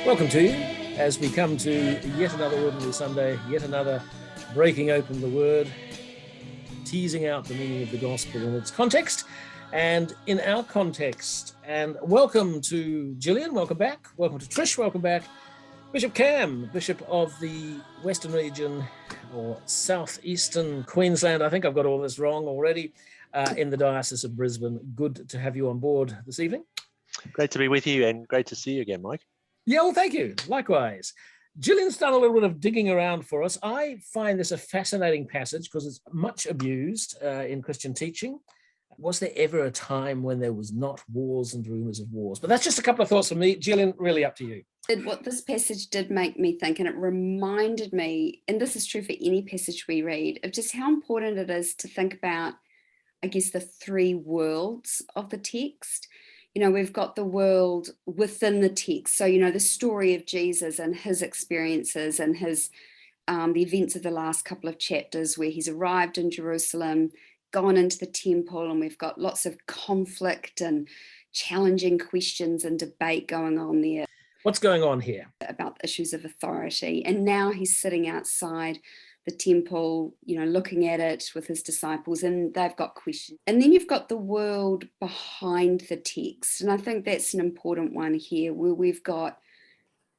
Welcome to you as we come to yet another Ordinary Sunday, yet another breaking open the Word, teasing out the meaning of the Gospel in its context and in our context. And welcome to Gillian, welcome back. Welcome to Trish, welcome back. Bishop Cam, Bishop of the Western region or Southeastern Queensland. I think I've got all this wrong already, in the Diocese of Brisbane. Good to have you on board this evening. Great to be with you and great to see you again, Mike. Yeah, well, thank you. Likewise. Gillian's done a little bit of digging around for us. I find this a fascinating passage because it's much abused in Christian teaching. Was there ever a time when there was not wars and rumours of wars? But that's just a couple of thoughts from me. Gillian, really up to you. What this passage did make me think, and it reminded me, and this is true for any passage we read, of just how important it is to think about, I guess, the three worlds of the text. You know, we've got the world within the text. So, you know, the story of Jesus and his experiences and his the events of the last couple of chapters where he's arrived in Jerusalem, gone into the temple, and we've got lots of conflict and challenging questions and debate going on there. What's going on here? About issues of authority. And now he's sitting outside the temple, you know, looking at it with his disciples, and they've got questions. And then you've got the world behind the text. And I think that's an important one here, where we've got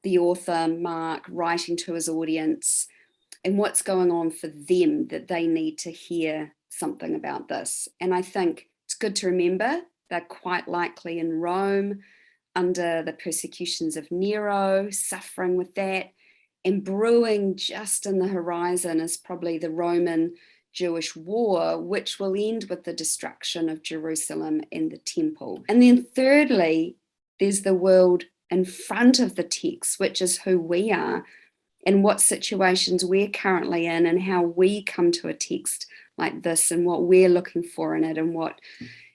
the author, Mark, writing to his audience and what's going on for them, that they need to hear something about this. And I think it's good to remember they're quite likely in Rome under the persecutions of Nero, suffering with that. And brewing just in the horizon is probably the Roman-Jewish war, which will end with the destruction of Jerusalem and the temple. And then thirdly, there's the world in front of the text, which is who we are and what situations we're currently in and how we come to a text like this and what we're looking for in it and what,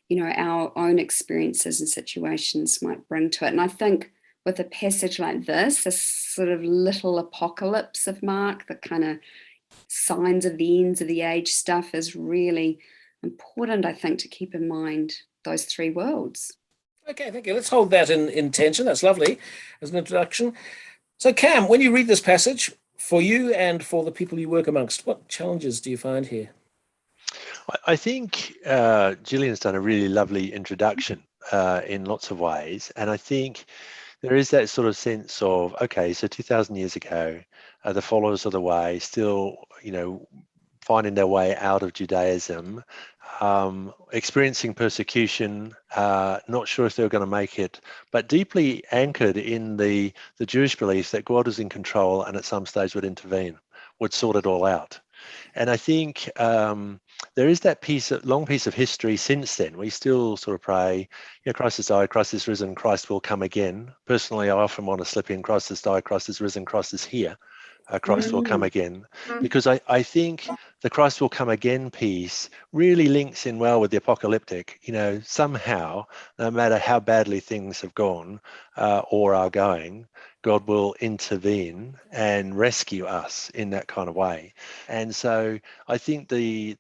you know, our own experiences and situations might bring to it. And I think with a passage like this sort of little apocalypse of Mark, the kind of signs of the ends of the age stuff is really important, I think, to keep in mind those three worlds. Okay, thank you. Let's hold that in tension. That's lovely as an introduction. So, Cam, when you read this passage, for you and for the people you work amongst, what challenges do you find here? I think Gillian's done a really lovely introduction in lots of ways. And I think there is that sort of sense of, okay, so 2,000 years ago, the followers of the way still, you know, finding their way out of Judaism, experiencing persecution, not sure if they were going to make it, but deeply anchored in the Jewish belief that God was in control and at some stage would intervene, would sort it all out. And I think there is that long piece of history since then. We still sort of pray, you know, Christ has died, Christ is risen, Christ will come again. Personally, I often want to slip in, Christ has died, Christ is risen, Christ is here, Christ will come again. Because I think the Christ will come again piece really links in well with the apocalyptic. You know, somehow, no matter how badly things have gone or are going, God will intervene and rescue us in that kind of way. And so I think the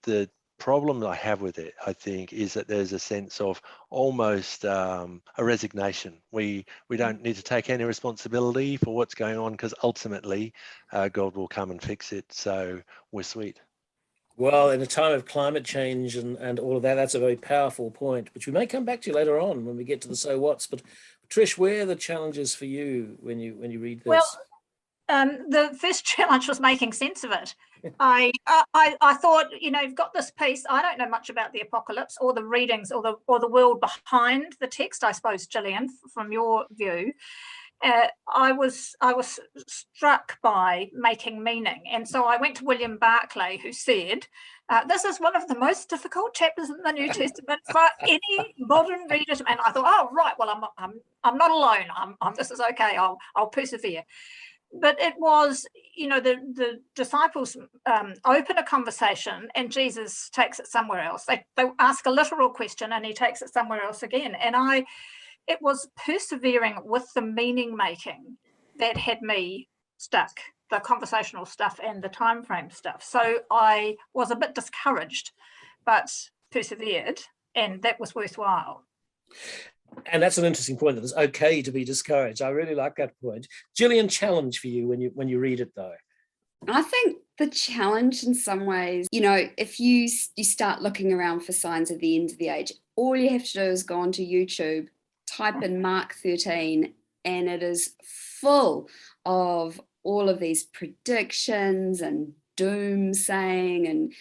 problem that I have with it, I think, is that there's a sense of almost a resignation. We don't need to take any responsibility for what's going on because ultimately God will come and fix it. So we're sweet. Well, in a time of climate change and all of that, that's a very powerful point, which we may come back to later on when we get to the so what's. But Trish, where are the challenges for you when you read this? Well, the first challenge was making sense of it. I thought, you know, you've got this piece. I don't know much about the apocalypse or the readings or the world behind the text, I suppose, Gillian, from your view. I was struck by making meaning. And so I went to William Barclay, who said, this is one of the most difficult chapters in the New Testament for any modern reader. And I thought, oh, right, well, I'm not alone. This is okay. I'll persevere. But it was, you know, the disciples open a conversation and Jesus takes it somewhere else. They ask a literal question and he takes it somewhere else again. And it was persevering with the meaning making that had me stuck, the conversational stuff and the time frame stuff. So I was a bit discouraged, but persevered, and that was worthwhile. And that's an interesting point, that it's okay to be discouraged. I really like that point. Gillian, challenge for you when you read it, though. I think the challenge in some ways, if you start looking around for signs of the end of the age, all you have to do is go onto YouTube, type in Mark 13, and it is full of all of these predictions and doom saying and,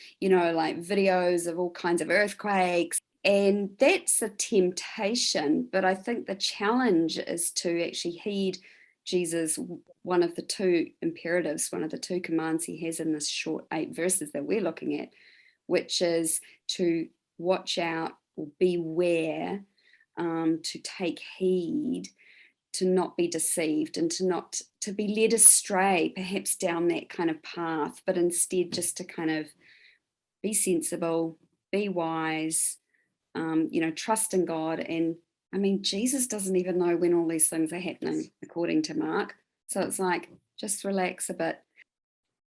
like videos of all kinds of earthquakes. And that's a temptation. But I think the challenge is to actually heed Jesus, one of the two imperatives, one of the two commands he has in this short 8 verses that we're looking at, which is to watch out or beware, to take heed, to not be deceived, and to be led astray, perhaps down that kind of path, but instead just to kind of be sensible, be wise, trust in God. And I mean, Jesus doesn't even know when all these things are happening, according to Mark. So it's like, just relax a bit.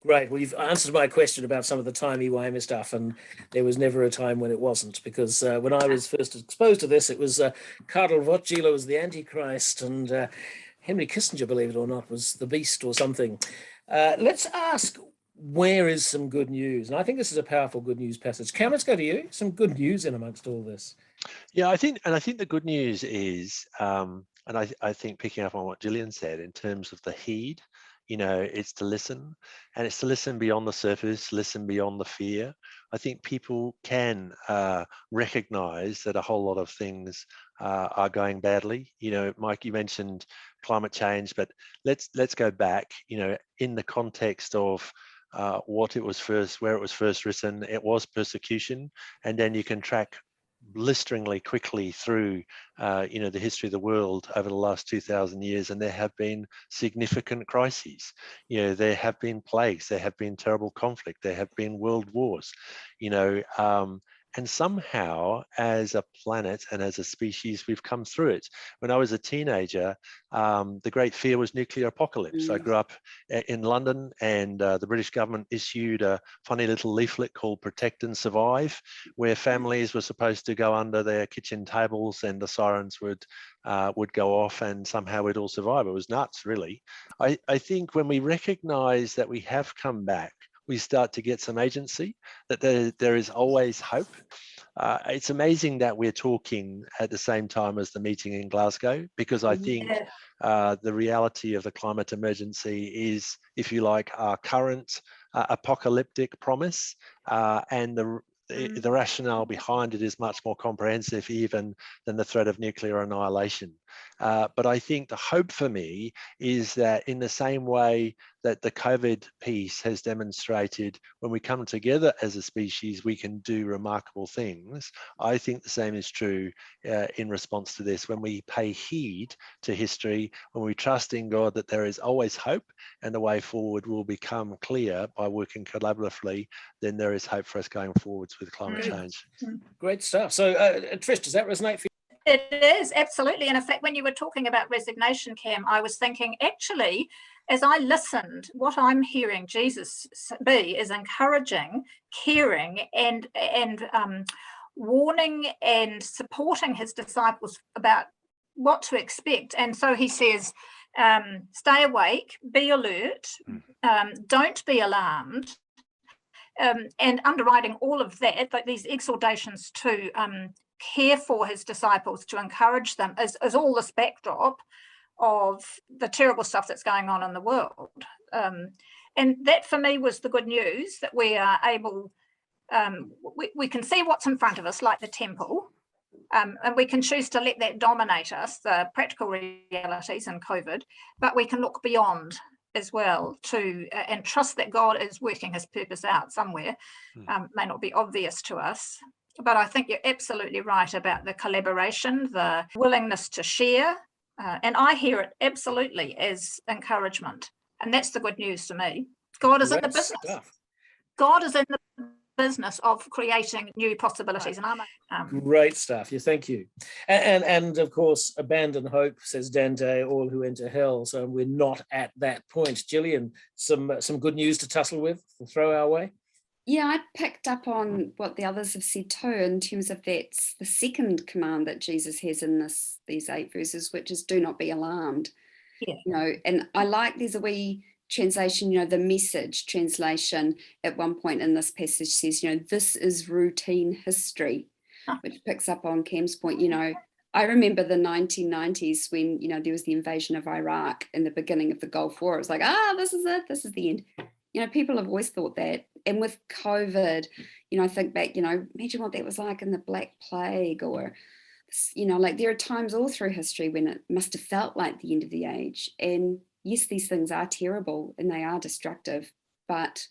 Great. Well, you've answered my question about some of the timey-wimey stuff, and there was never a time when it wasn't, because when I was first exposed to this, it was Karl Wojtyla was the Antichrist, and Henry Kissinger, believe it or not, was the beast or something. Let's ask, where is some good news? And I think this is a powerful good news passage. Cam, let's go to you. Some good news in amongst all this. Yeah, I think the good news is, and I think picking up on what Gillian said in terms of the heed, it's to listen, and it's to listen beyond the surface, listen beyond the fear. I think people can recognize that a whole lot of things are going badly. Mike, you mentioned climate change, but let's go back. In the context of where it was first written, it was persecution, and then you can track blisteringly quickly through the history of the world over the last 2,000 years, and there have been significant crises. There have been plagues, there have been terrible conflict, there have been world wars, and somehow as a planet and as a species we've come through it. When I was a teenager, the great fear was nuclear apocalypse. I grew up in London, and the British government issued a funny little leaflet called Protect and Survive, where families were supposed to go under their kitchen tables and the sirens would go off, and somehow we'd all survive. It was nuts, really. I think when we recognize that we have come back, we start to get some agency, that there is always hope. It's amazing that we're talking at the same time as the meeting in Glasgow, because I think the reality of the climate emergency is, if you like, our current apocalyptic promise, and the rationale behind it is much more comprehensive even than the threat of nuclear annihilation. But I think the hope for me is that in the same way that the COVID piece has demonstrated, when we come together as a species, we can do remarkable things. I think the same is true in response to this. When we pay heed to history, when we trust in God that there is always hope and the way forward will become clear by working collaboratively, then there is hope for us going forwards with climate change. Great stuff. So Trish, does that resonate for you? It is, absolutely. And in fact, when you were talking about resignation, Cam, I was thinking, actually, as I listened, what I'm hearing Jesus be is encouraging, caring, and warning and supporting his disciples about what to expect. And so he says, stay awake, be alert, don't be alarmed. And underwriting all of that, like these exhortations to care for his disciples, to encourage them, is all this backdrop of the terrible stuff that's going on in the world. And that for me was the good news, that we are able, we can see what's in front of us, like the temple, and we can choose to let that dominate us, the practical realities in COVID, but we can look beyond as well and trust that God is working his purpose out somewhere. May not be obvious to us, but I think you're absolutely right about the collaboration, the willingness to share, and I hear it absolutely as encouragement, and that's the good news to me. God is in the business. God is in the business of creating new possibilities, and I'm great stuff. Yeah, thank you. And of course, abandon hope, says Dante, all who enter hell. So we're not at that point. Gillian, some good news to tussle with, to throw our way. Yeah, I picked up on what the others have said too, in terms of that's the second command that Jesus has in these 8 verses, which is do not be alarmed. Yeah. You know, and I like there's a wee translation, you know, the Message translation at one point in this passage says, you know, this is routine history, which picks up on Cam's point. You know, I remember the 1990s when, you know, there was the invasion of Iraq and the beginning of the Gulf War. It was like, this is it, this is the end. You know, people have always thought that. And with COVID, you know, I think back, you know, imagine what that was like in the Black Plague, or, you know, like there are times all through history when it must have felt like the end of the age. And yes, these things are terrible and they are destructive, but,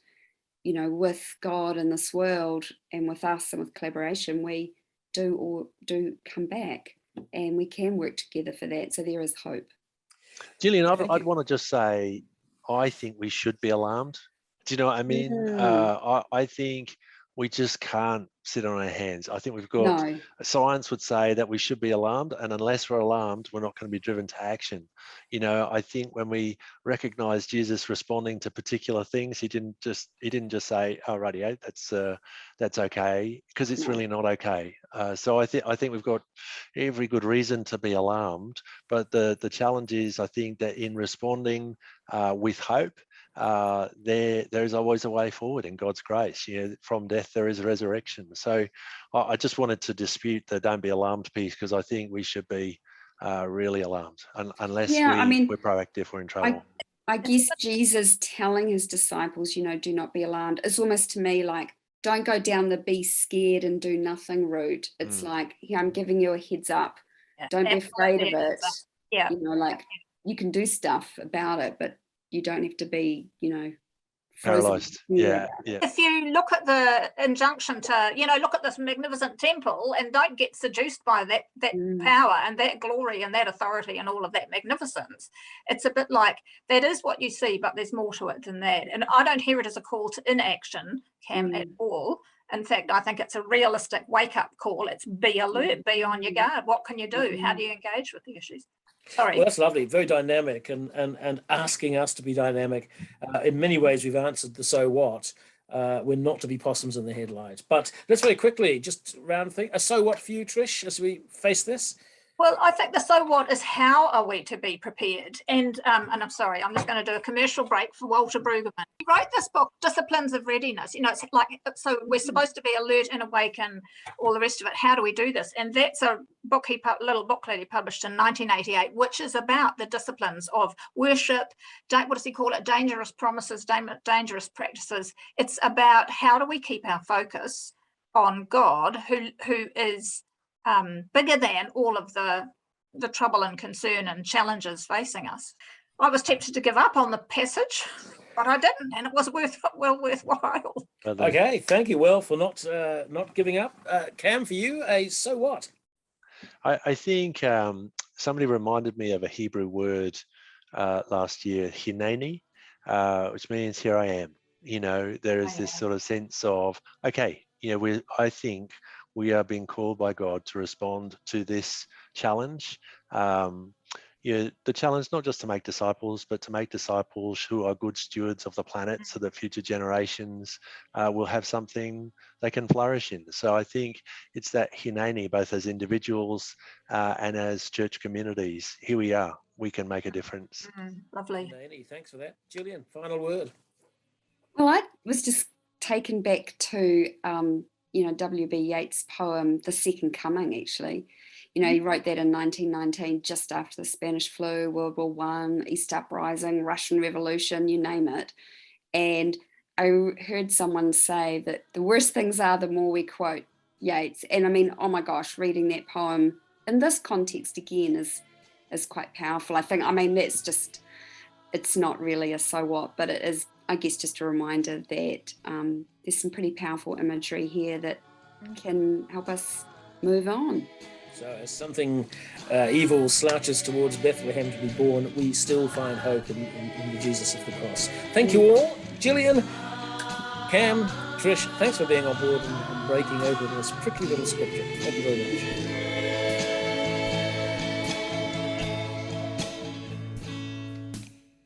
you know, with God in this world and with us and with collaboration, we do come back, and we can work together for that. So there is hope. Gillian, I'd want to just say, I think we should be alarmed. Do you know what I mean? I think we just can't sit on our hands. I think we've got, science would say that we should be alarmed, and unless we're alarmed, we're not going to be driven to action. You know, I think when we recognize Jesus responding to particular things, he didn't just say, oh, rightio, that's okay, because it's really not okay. So I think we've got every good reason to be alarmed, but the challenge is, I think, that in responding with hope, there's always a way forward in God's grace. You know, from death there is a resurrection. So I just wanted to dispute the don't be alarmed piece, because I think we should be really alarmed. Unless we're proactive, we're in trouble. I guess Jesus telling his disciples, you know, do not be alarmed, it's almost to me like, don't go down the be scared and do nothing route. It's like, yeah, I'm giving you a heads up. Don't be afraid of it. Yeah. You know, like you can do stuff about it, but you don't have to be, you know, paralyzed. Yeah. If you look at the injunction to, you know, look at this magnificent temple and don't get seduced by that power and that glory and that authority and all of that magnificence, it's a bit like that is what you see, but there's more to it than that. And I don't hear it as a call to inaction, Cam, at all. In fact, I think it's a realistic wake-up call. It's be alert, be on your guard. What can you do? How do you engage with the issues? Sorry. Well, that's lovely. Very dynamic, and asking us to be dynamic. In many ways, we've answered the so what. We're not to be possums in the headlights. But let's very quickly just round thing. A so what for you, Trish, as we face this? Well, I think the so what is how are we to be prepared? And I'm sorry, I'm just going to do a commercial break for Walter Brueggemann. He wrote this book, Disciplines of Readiness. You know, it's like, so we're supposed to be alert and awake and all the rest of it. How do we do this? And that's a book little booklet he published in 1988, which is about the disciplines of worship. What does he call it? Dangerous promises, dangerous practices. It's about how do we keep our focus on God, who is bigger than all of the trouble and concern and challenges facing us. I was tempted to give up on the passage, but I didn't, and it was worthwhile. Okay, thank you, Will, for not giving up. Cam, for you, a so what? I think somebody reminded me of a Hebrew word last year, hineni, which means here I am. You know, there is this sort of sense of, okay, you know, I think we are being called by God to respond to this challenge. The challenge not just to make disciples, but to make disciples who are good stewards of the planet, so that future generations will have something they can flourish in. So I think it's that hineni, both as individuals and as church communities. Here we are. We can make a difference. Lovely. Hineni, thanks for that. Gillian, final word. Well, I was just taken back to you know, W.B. Yeats' poem, The Second Coming, actually. You know, he wrote that in 1919, just after the Spanish flu, World War I, East Uprising, Russian Revolution, you name it. And I heard someone say that the worse things are, the more we quote Yeats. And I mean, oh my gosh, reading that poem in this context again is quite powerful. I think, I mean, that's just, it's not really a so what, but it is, I guess, just a reminder that there's some pretty powerful imagery here that can help us move on. So as something evil slouches towards Bethlehem to be born, we still find hope in the Jesus of the cross. Thank you all. Gillian, Cam, Trish, thanks for being on board and breaking open this tricky little scripture. Thank you very much.